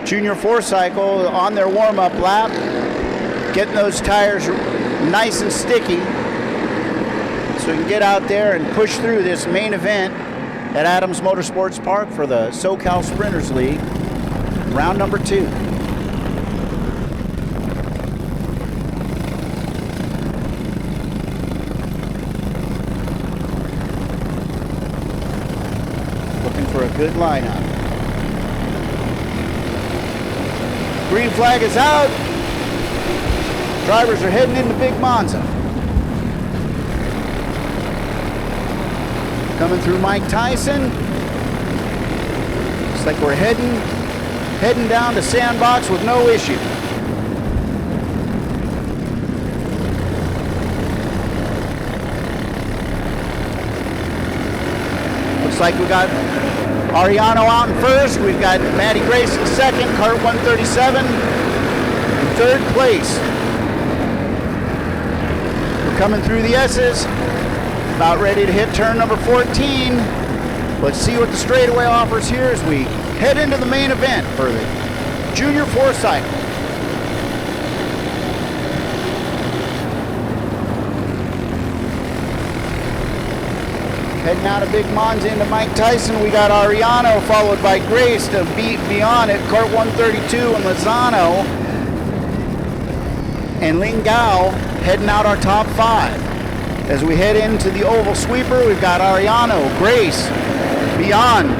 Junior 4-cycle on their warm-up lap, getting those tires nice and sticky so we can get out there and push through this main event at Adams Motorsports Park for the SoCal Sprinters League, round number 2. Looking for a good lineup. Green flag is out. Drivers are heading into Big Monza. Coming through Mike Tyson. Looks like we're heading down to Sandbox with no issue. Looks like we got Ariano out in first. We've got Maddie Grace in second, Kart 137 in third place. We're coming through the S's, about ready to hit turn number 14. Let's see what the straightaway offers here as we head into the main event for the Junior 4-cycle. Heading out of Big Monza into Mike Tyson, we got Ariano followed by Grace to beat beyond it, Kart 132 and Lozano and Lingao heading out our top 5. As we head into the oval sweeper, we've got Ariano, Grace, beyond,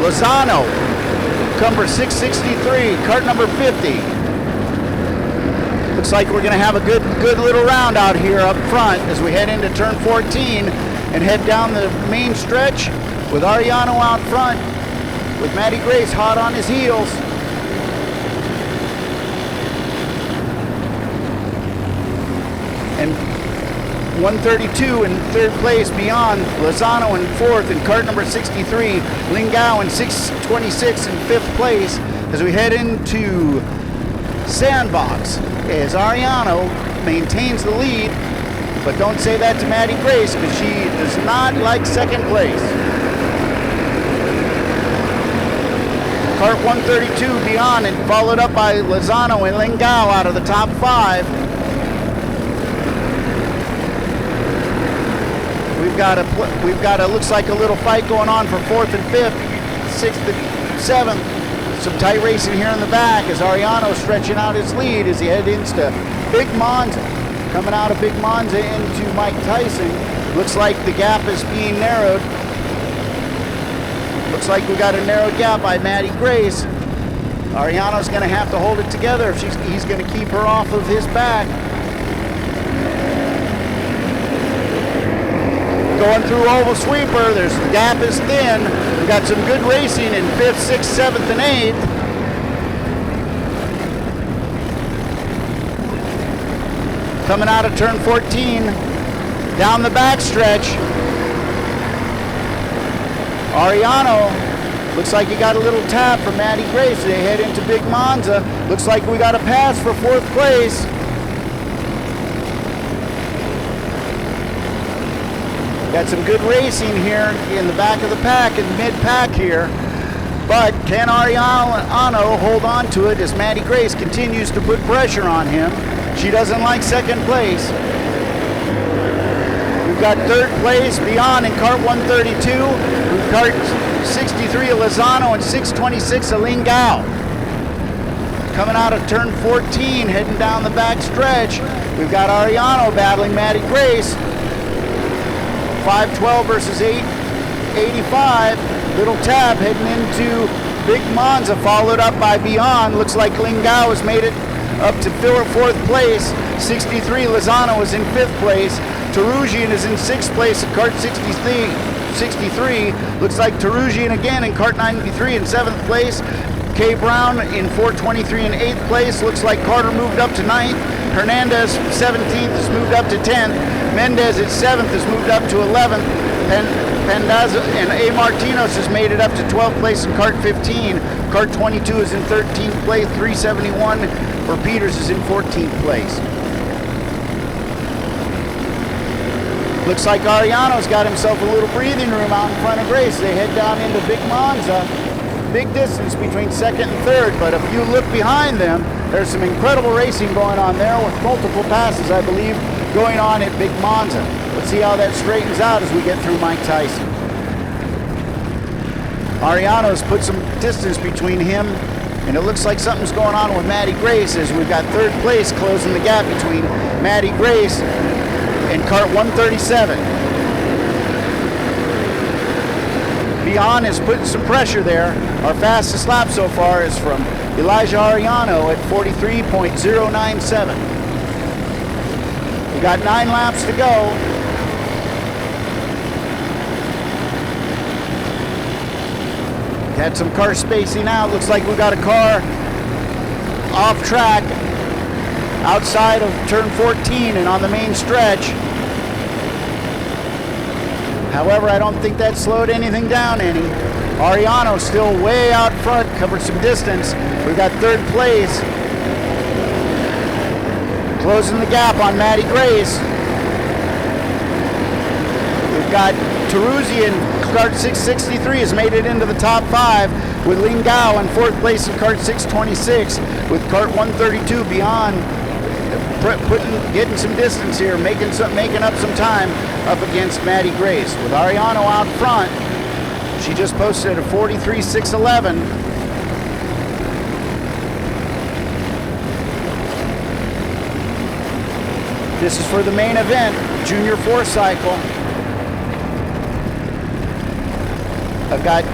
Lozano, number 663, Kart number 50. Looks like we're going to have a good little round out here up front as we head into turn 14 and head down the main stretch with Ariano out front, with Matty Grace hot on his heels. And 132 in third place beyond, Lozano in fourth, and Kart number 63, Lingao in 626 in fifth place as we head into Sandbox, as Ariano maintains the lead, but don't say that to Maddie Grace because she does not like second place. Kart 132 beyond and followed up by Lozano and Lingao out of the top 5. We've got a looks like a little fight going on for 4th and 5th, 6th and 7th. Some tight racing here in the back as Ariano stretching out his lead as he heads into Big Monza. Coming out of Big Monza into Mike Tyson. Looks like the gap is being narrowed. Looks like we got a narrowed gap by Maddie Grace. Ariano's going to have to hold it together if he's going to keep her off of his back. Going through oval sweeper, the gap is thin. We've got some good racing in 5th, 6th, 7th, and 8th. Coming out of turn 14, down the backstretch. Ariano, looks like he got a little tap from Maddie Grace. They head into Big Monza. Looks like we got a pass for 4th place. Got some good racing here in the back of the pack, in mid-pack here. But can Ariano hold on to it as Maddie Grace continues to put pressure on him? She doesn't like second place. We've got 3rd place beyond in Kart 132. We've Kart 63 of Lozano and 626 of Lingao. Coming out of turn 14, heading down the back stretch, we've got Ariano battling Maddie Grace. 512 versus 885. Little tab heading into Big Monza, followed up by Beyond. Looks like Lingao has made it up to 4th place. 63, Lozano is in 5th place. Tarugian is in 6th place at Kart 63. Looks like Tarugian again in Kart 93 in 7th place. Kay Brown in 423 in 8th place. Looks like Carter moved up to 9th. Hernandez, 17th, has moved up to 10th. Mendez at 7th has moved up to 11th. And Pendaz and A. Martinos has made it up to 12th place in kart 15. Kart 22 is in 13th place. 371 for Peters is in 14th place. Looks like Ariano's got himself a little breathing room out in front of Grace. They head down into Big Monza. Big distance between second and third, but if you look behind them, there's some incredible racing going on there with multiple passes, I believe, going on at Big Monza. Let's see how that straightens out as we get through Mike Tyson. Ariano's put some distance between him, and it looks like something's going on with Maddie Grace as we've got third place closing the gap between Maddie Grace and kart 137. Beyond is putting some pressure there. Our fastest lap so far is from Elijah Ariano at 43.097. We got 9 laps to go. Had some car spacing out. Looks like we got a car off track outside of turn 14 and on the main stretch. However, I don't think that slowed anything down any. Ariano still way out front, covered some distance. We've got third place. Closing the gap on Maddie Grace. We've got Teruzzi in kart 663 has made it into the top 5 with Lingao in 4th place in kart 626 with kart 132 beyond getting some distance here, making up some time up against Maddie Grace. With Ariano out front, she just posted a 43.611. This is for the main event, Junior 4 cycle. I've got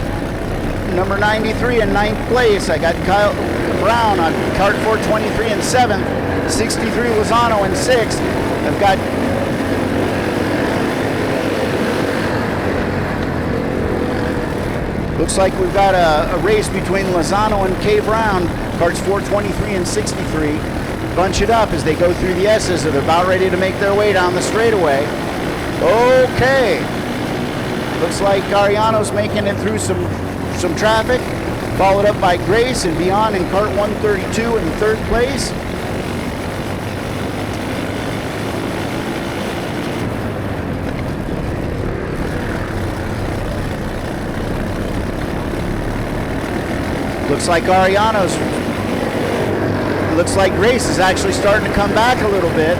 number 93 in 9th place. I got Kyle Brown on kart 423 in 7th. 63 Lozano in 6th. I've got looks like we've got a race between Lozano and K. Brown, karts 423 and 63. Bunch it up as they go through the S's. They're about ready to make their way down the straightaway. Okay. Looks like Ariano's making it through some traffic, followed up by Grace and Beyond in kart 132 in 3rd place. Looks like looks like Grace is actually starting to come back a little bit.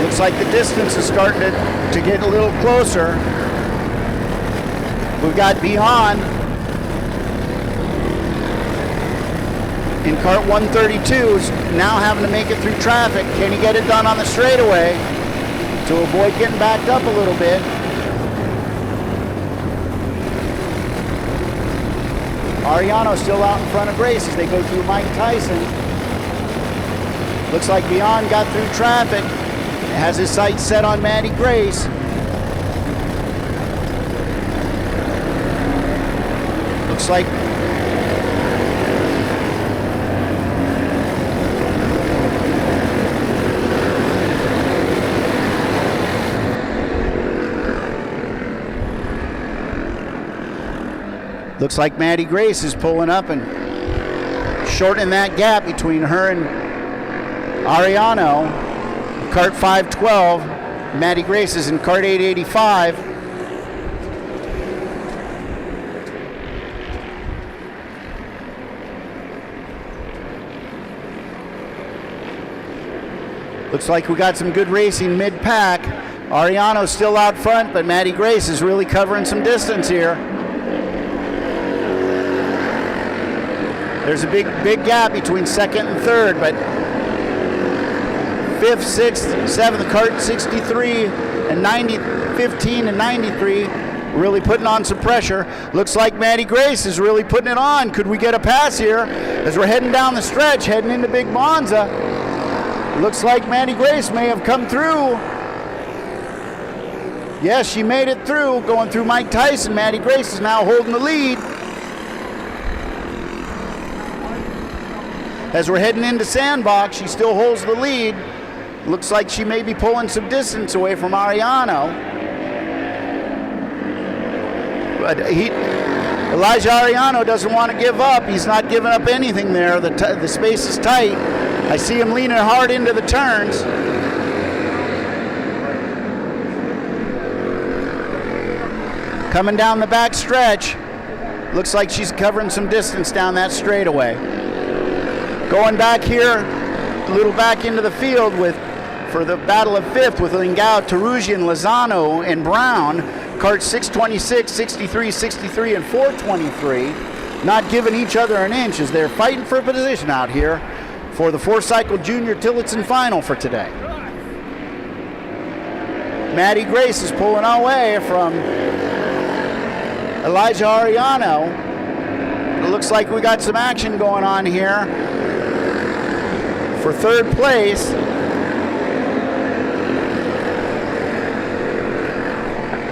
Looks like the distance is starting to get a little closer. We've got Beyond in kart 132 is now having to make it through traffic. Can he get it done on the straightaway to avoid getting backed up a little bit? Ariano still out in front of Grace as they go through Mike Tyson. Looks like Beyond got through traffic. Has his sights set on Maddie Grace. Looks like Maddie Grace is pulling up and shortening that gap between her and Ariano. Kart 512, Maddie Grace is in kart 885. Looks like we got some good racing mid-pack. Ariano's still out front, but Maddie Grace is really covering some distance here. There's a big gap between second and third, but 5th, 6th, 7th, kart 63 and 15 and 93 really putting on some pressure. Looks like Maddie Grace is really putting it on. Could we get a pass here as we're heading down the stretch, heading into Big Monza? Looks like Maddie Grace may have come through. Yes, she made it through, going through Mike Tyson. Maddie Grace is now holding the lead. As we're heading into Sandbox, she still holds the lead. Looks like she may be pulling some distance away from Ariano. But Elijah Ariano doesn't want to give up. He's not giving up anything there. The space is tight. I see him leaning hard into the turns. Coming down the back stretch. Looks like she's covering some distance down that straightaway. Going back here, a little back into the field for the battle of fifth with Lingao, Tarugian, Lozano, and Brown. Kart 626, 63, 63, and 423. Not giving each other an inch as they're fighting for a position out here for the four-cycle junior Tillotson final for today. Maddie Grace is pulling away from Elijah Ariano. It looks like we got some action going on here for third place.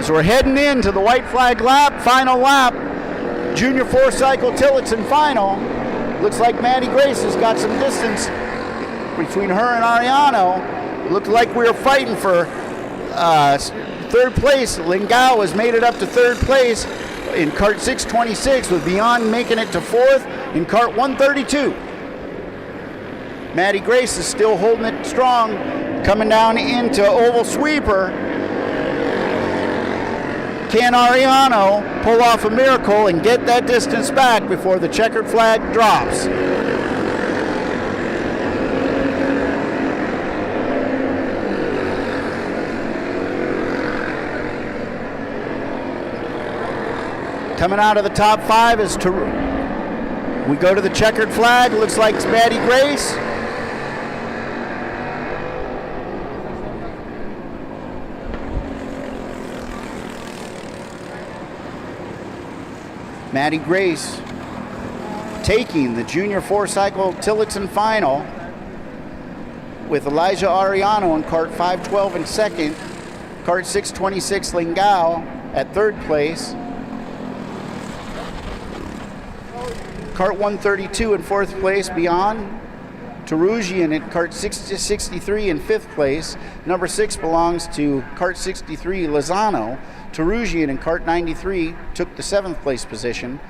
So we're heading into the white flag lap, final lap, junior four-cycle Tillotson final. Looks like Maddie Grace has got some distance between her and Ariano. Looked like we were fighting for third place. Lingao has made it up to third place in Kart 626, with Beyond making it to fourth in Kart 132. Maddie Grace is still holding it strong, coming down into oval sweeper. Can Ariano pull off a miracle and get that distance back before the checkered flag drops? Coming out of the top five is we go to the checkered flag. Looks like it's Maddie Grace. Maddie Grace taking the junior four-cycle Tillotson final with Elijah Ariano in Kart 512 in second, Kart 626 Lingao at third place, Kart 132 in fourth place, Beyond. Tarugian at Kart 63 in fifth place. Number 6 belongs to Kart 63, Lozano. Tarugian in Kart 93 took the 7th place position.